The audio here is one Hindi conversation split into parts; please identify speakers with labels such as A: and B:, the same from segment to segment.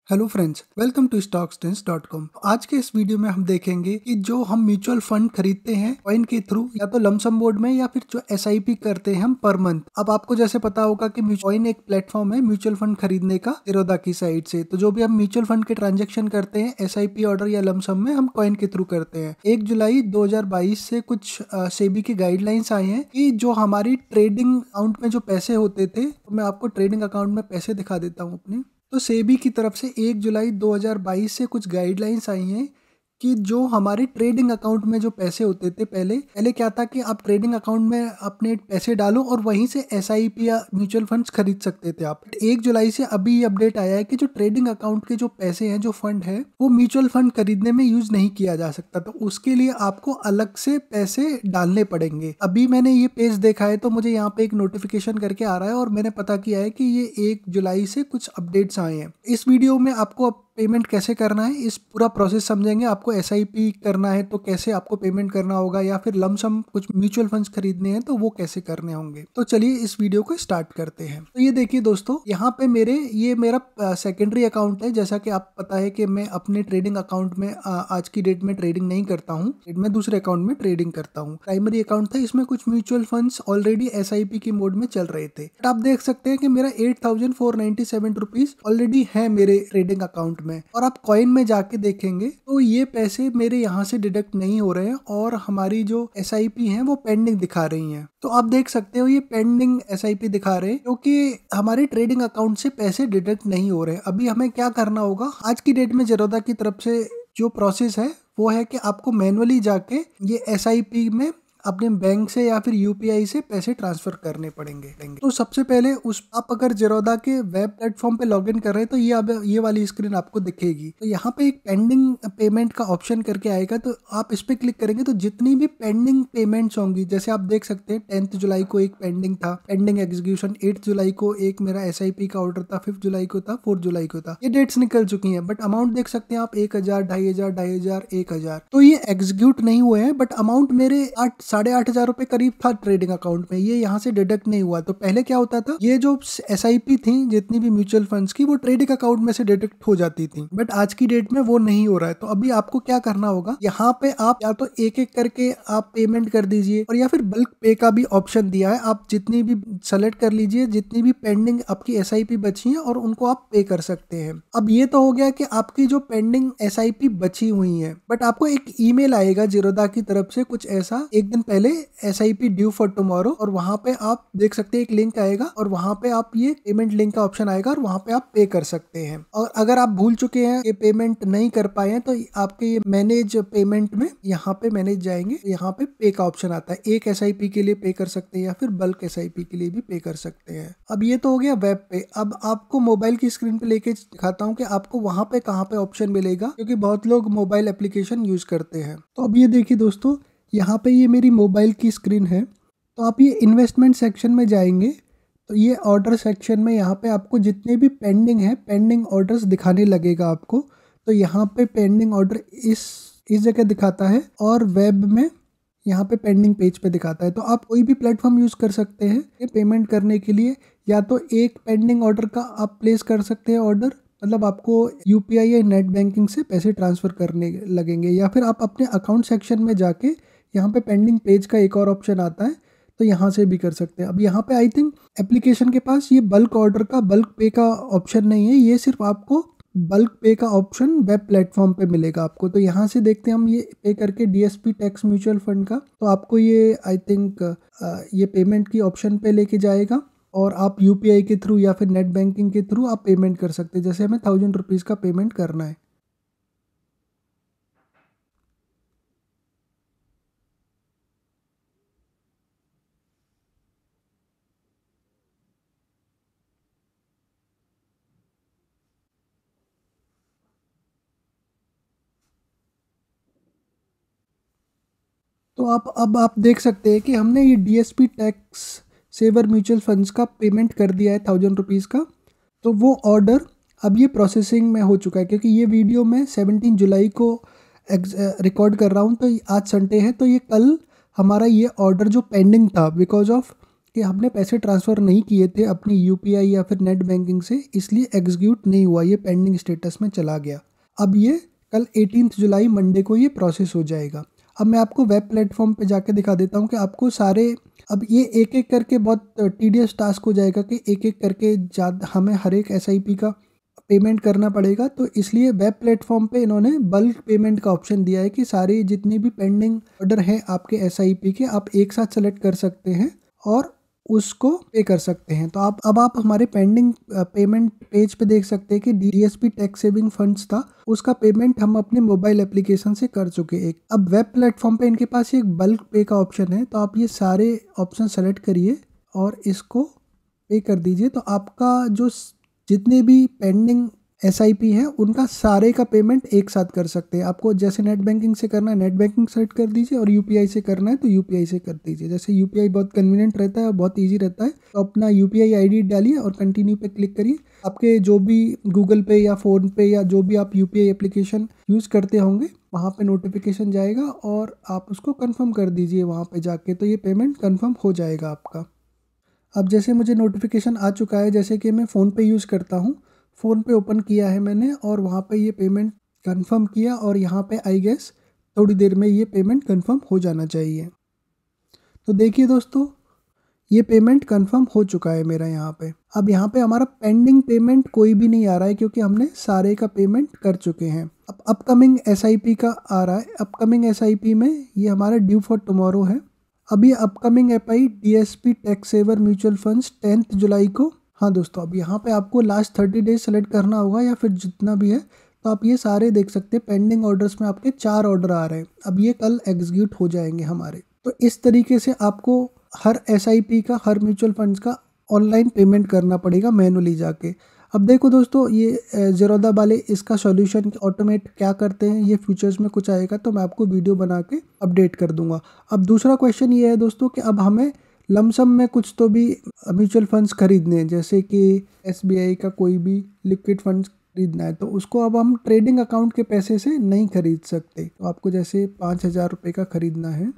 A: Hello friends, welcome to stockstins.com। आज के इस वीडियो में हम देखेंगे कि जो हम म्यूचुअल फंड खरीदते हैं कॉइन के थ्रू या तो लमसम मोड में या फिर जो एसआईपी करते हैं हम पर मंथ। अब आपको जैसे पता होगा कि कॉइन एक प्लेटफॉर्म है म्यूचुअल फंड खरीदने का Zerodha की साइड से। तो जो भी हम म्यूचुअल फंड के ट्रांजेक्शन करते हैं एसआईपी ऑर्डर या लमसम में हम कॉइन के थ्रू करते हैं। 1 जुलाई 2022 से कुछ सेबी की गाइडलाइंस आई हैं कि जो हमारी ट्रेडिंग अकाउंट में जो पैसे होते थे, तो मैं आपको ट्रेडिंग अकाउंट में पैसे दिखा देता हूँ अपने। तो सेबी की तरफ से 1 जुलाई 2022 से कुछ गाइडलाइंस आई हैं कि जो हमारे ट्रेडिंग अकाउंट में जो पैसे होते थे पहले क्या था कि आप ट्रेडिंग अकाउंट में अपने पैसे डालो और वहीं से एसआईपी या म्यूचुअल फंड्स खरीद सकते थे आप। 1 जुलाई से अभी ये अपडेट आया है कि जो ट्रेडिंग अकाउंट के जो पैसे हैं, जो फंड है, वो म्यूचुअल फंड खरीदने में यूज नहीं किया जा सकता। तो उसके लिए आपको अलग से पैसे डालने पड़ेंगे। अभी मैंने ये पेज देखा है तो मुझे यहाँ पे एक नोटिफिकेशन करके आ रहा है और मैंने पता किया है कि ये 1 जुलाई से कुछ अपडेट्स आए हैं। इस वीडियो में आपको पेमेंट कैसे करना है इस पूरा प्रोसेस समझेंगे। आपको एसआईपी करना है तो कैसे आपको पेमेंट करना होगा, या फिर लमसम कुछ म्यूचुअल फंड्स खरीदने हैं तो वो कैसे करने होंगे। तो चलिए इस वीडियो को स्टार्ट करते हैं। तो ये देखिए दोस्तों, यहाँ पे मेरा सेकेंडरी अकाउंट है। जैसा कि आप पता है कि मैं अपने ट्रेडिंग अकाउंट में आज की डेट में ट्रेडिंग नहीं करता हूँ, मैं दूसरे अकाउंट में ट्रेडिंग करता हूँ। प्राइमरी अकाउंट था, इसमें कुछ म्यूचुअल फंड्स ऑलरेडी एसआईपी की मोड में चल रहे थे। आप देख सकते हैं कि मेरा 8497 रुपीज ऑलरेडी है मेरे ट्रेडिंग अकाउंट में। और आप कॉइन में जाके देखेंगे तो ये पैसे मेरे यहाँ से डिडक्ट नहीं हो रहे हैं और हमारी जो एसआईपी हैं वो पेंडिंग दिखा रही हैं। तो आप देख सकते हो ये पेंडिंग एसआईपी दिखा रहे हैं क्योंकि हमारे ट्रेडिंग अकाउंट से पैसे डिडक्ट नहीं हो रहे हैं। अभी हमें क्या करना होगा, आज की डेट में Zerodha की तरफ से जो प्रोसेस है वो है कि आपको मैनुअली जाके ये एसआईपी में अपने बैंक से या फिर यूपीआई से पैसे ट्रांसफर करने पड़ेंगे। तो सबसे पहले आप अगर Zerodha के वेब प्लेटफॉर्म पे लॉगिन कर रहे हैं तो ये वाली स्क्रीन आपको दिखेगी। तो यहाँ पे एक पेंडिंग पेमेंट का ऑप्शन करके आएगा, तो आप इस पे क्लिक करेंगे तो जितनी भी पेंडिंग पेमेंट्स होंगी, जैसे आप देख सकते हैं 10 जुलाई को एक पेंडिंग था, पेंडिंग एग्जीक्यूशन। 8 जुलाई को एक मेरा एसआईपी का ऑर्डर था, 5 जुलाई को था, 4 जुलाई को था। ये डेट्स निकल चुकी है, बट अमाउंट देख सकते हैं आप 1000, 2500, 2500, 1000। तो ये एग्जीक्यूट नहीं हुए हैं, बट अमाउंट मेरे 8,500 रुपए करीब था ट्रेडिंग अकाउंट में, ये यहाँ से डिडक्ट नहीं हुआ। तो पहले क्या होता था, ये जो एसआईपी थी जितनी भी म्यूचुअल फंड्स की, वो ट्रेडिंग अकाउंट में से डिडक्ट हो जाती थी, बट आज की डेट में वो नहीं हो रहा है। तो अभी आपको क्या करना होगा, यहाँ पे आप या तो एक एक करके आप पेमेंट कर दीजिए और या फिर बल्क पे का भी ऑप्शन दिया है। आप जितनी भी सेलेक्ट कर लीजिए, जितनी भी पेंडिंग आपकी एसआईपी बची है और उनको आप पे कर सकते हैं। अब ये तो हो गया कि आपकी जो पेंडिंग एसआईपी बची हुई है, बट आपको एक ईमेल आएगा Zerodha की तरफ से कुछ ऐसा, एक दिन पहले SIP ड्यू फॉर टुमारो, और वहां पे आप देख सकते हैं एक लिंक आएगा और वहां पे आप ये पेमेंट लिंक का ऑप्शन आएगा और वहां पे आप पे कर सकते हैं। और अगर आप भूल चुके हैं ये पेमेंट नहीं कर पाए हैं तो आपके ये मैनेज पेमेंट में यहाँ पे मैनेज जाएंगे, यहाँ पे पे का ऑप्शन आता है। एक SIP के लिए पे कर सकते हैं या फिर बल्क SIP के लिए भी पे कर सकते हैं। अब ये तो हो गया वेब पे। अब आपको मोबाइल की स्क्रीन पे लेके दिखाता हूँ कि आपको वहां पे कहाँ पे ऑप्शन मिलेगा, क्योंकि बहुत लोग मोबाइल एप्लीकेशन यूज करते हैं। तो अब ये देखिए दोस्तों, यहाँ पे ये मेरी मोबाइल की स्क्रीन है। तो आप ये इन्वेस्टमेंट सेक्शन में जाएंगे तो ये ऑर्डर सेक्शन में यहाँ पे आपको जितने भी पेंडिंग है, पेंडिंग ऑर्डर्स दिखाने लगेगा आपको। तो यहाँ पे पेंडिंग ऑर्डर इस जगह दिखाता है और वेब में यहाँ पे पेंडिंग पेज पे दिखाता है। तो आप कोई भी प्लेटफॉर्म यूज कर सकते हैं ये पेमेंट करने के लिए। या तो एक पेंडिंग ऑर्डर का आप प्लेस कर सकते हैं ऑर्डर, मतलब आपको यूपीआई या नेट बैंकिंग से पैसे ट्रांसफर करने लगेंगे, या फिर आप अपने अकाउंट सेक्शन में जाके यहाँ पे पेंडिंग पेज का एक और ऑप्शन आता है तो यहाँ से भी कर सकते हैं। अब यहाँ पे आई थिंक एप्लीकेशन के पास ये बल्क ऑर्डर का, बल्क पे का ऑप्शन नहीं है, ये सिर्फ आपको बल्क पे का ऑप्शन वेब प्लेटफॉर्म पे मिलेगा आपको। तो यहाँ से देखते हैं हम ये पे करके डीएसपी टैक्स म्यूचुअल फंड का, तो आपको ये आई थिंक ये पेमेंट की ऑप्शन पे लेके जाएगा और आप यूपीआई के थ्रू या फिर नेट बैंकिंग के थ्रू आप पेमेंट कर सकते हैं। जैसे हमें 1000 रुपीज़ का पेमेंट करना है। तो अब आप देख सकते हैं कि हमने ये DSP tax saver mutual funds का पेमेंट कर दिया है 1000 रुपीज़ का। तो वो ऑर्डर अब ये प्रोसेसिंग में हो चुका है, क्योंकि ये वीडियो मैं 17 जुलाई को रिकॉर्ड कर रहा हूँ। तो आज संडे है, तो ये कल हमारा ये ऑर्डर जो पेंडिंग था बिकॉज ऑफ कि हमने पैसे ट्रांसफ़र नहीं किए थे अपनी यूपीआई या फिर नेट बैंकिंग से, इसलिए एग्जीक्यूट नहीं हुआ, ये पेंडिंग स्टेटस में चला गया। अब ये कल 18 जुलाई मंडे को ये प्रोसेस हो जाएगा। अब मैं आपको वेब प्लेटफॉर्म पे जाके दिखा देता हूँ कि आपको सारे, अब ये एक एक करके बहुत टीडियस टास्क हो जाएगा कि एक एक करके हमें हर एक एसआईपी का पेमेंट करना पड़ेगा। तो इसलिए वेब प्लेटफॉर्म पे इन्होंने बल्क पेमेंट का ऑप्शन दिया है कि सारे जितने भी पेंडिंग ऑर्डर हैं आपके एसआईपी के, आप एक साथ सेलेक्ट कर सकते हैं और उसको पे कर सकते हैं। तो अब आप हमारे पेंडिंग पेमेंट पेज पे देख सकते हैं कि डीएसपी टैक्स सेविंग फंड्स था, उसका पेमेंट हम अपने मोबाइल एप्लीकेशन से कर चुके एक। अब वेब प्लेटफॉर्म पे इनके पास एक बल्क पे का ऑप्शन है, तो आप ये सारे ऑप्शन सेलेक्ट करिए और इसको पे कर दीजिए। तो आपका जो जितने भी पेंडिंग एसआईपी है उनका सारे का पेमेंट एक साथ कर सकते हैं। आपको जैसे नेट बैंकिंग से करना है नेट बैंकिंग सेलेक्ट कर दीजिए और यूपीआई से करना है तो यूपीआई से कर दीजिए। जैसे यूपीआई बहुत कन्वीनियंट रहता है और बहुत इजी रहता है, तो अपना यूपीआई आईडी डालिए और कंटिन्यू पे क्लिक करिए। आपके जो भी गूगल पे या फ़ोन पे या जो भी आप यूपीआई एप्लीकेशन यूज़ करते होंगे वहाँ पे नोटिफिकेशन जाएगा और आप उसको कंफर्म कर दीजिए वहाँ पे जाके, तो ये पेमेंट कंफर्म हो जाएगा आपका। अब जैसे मुझे नोटिफिकेशन आ चुका है, जैसे कि मैं फ़ोन पे यूज़ करता हूँ, फ़ोन पे ओपन किया है मैंने और वहाँ पे ये पेमेंट कंफर्म किया और यहाँ पे आई गेस थोड़ी देर में ये पेमेंट कंफर्म हो जाना चाहिए। तो देखिए दोस्तों, ये पेमेंट कंफर्म हो चुका है मेरा यहाँ पे। अब यहाँ पे हमारा पेंडिंग पेमेंट कोई भी नहीं आ रहा है क्योंकि हमने सारे का पेमेंट कर चुके हैं। अब अपकमिंग एसआईपी का आ रहा है। अपकमिंग एसआईपी में ये हमारा ड्यू फॉर टुमारो है। अब ये upcoming FI DSP tax saver mutual funds 10 जुलाई को। हाँ दोस्तों, अब यहाँ पे आपको लास्ट 30 डेज सेलेक्ट करना होगा या फिर जितना भी है, तो आप ये सारे देख सकते हैं। पेंडिंग ऑर्डर्स में आपके 4 ऑर्डर आ रहे हैं, अब ये कल एग्जीक्यूट हो जाएंगे हमारे। तो इस तरीके से आपको हर एसआईपी का, हर म्यूचुअल फंड्स का ऑनलाइन पेमेंट करना पड़ेगा मैनुअली जाके। अब देखो दोस्तों, ये ज़ेरोधा वाले इसका सॉल्यूशन ऑटोमेट क्या करते हैं, ये फ्यूचर्स में कुछ आएगा तो मैं आपको वीडियो बना के अपडेट कर दूंगा। अब दूसरा क्वेश्चन ये है दोस्तों कि अब हमें लमसम में कुछ तो भी म्यूचुअल फंड्स खरीदने हैं, जैसे कि एसबीआई का कोई भी लिक्विड फंड्स खरीदना है, तो उसको अब हम ट्रेडिंग अकाउंट के पैसे से नहीं खरीद सकते। तो आपको जैसे 5,000 रुपये का खरीदना है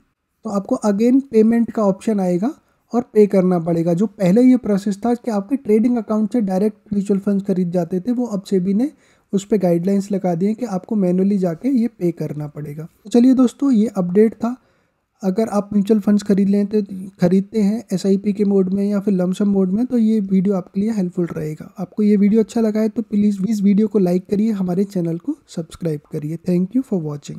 A: तो आपको अगेन पेमेंट का ऑप्शन आएगा और पे करना पड़ेगा। जो पहले ये प्रोसेस था कि आपके ट्रेडिंग अकाउंट से डायरेक्ट म्यूचुअल फंड्स खरीद जाते थे, वो अब सेबी ने उस पर गाइडलाइंस लगा दिए कि आपको मैनुअली जाके ये पे करना पड़ेगा। तो चलिए दोस्तों, ये अपडेट था। अगर आप म्यूचुअल फंड्स खरीदते हैं एसआईपी के मोड में या फिर लमसम मोड में, तो ये वीडियो आपके लिए हेल्पफुल रहेगा। आपको ये वीडियो अच्छा लगा है तो प्लीज़ इस वीडियो को लाइक करिए, हमारे चैनल को सब्सक्राइब करिए। Thank you for watching.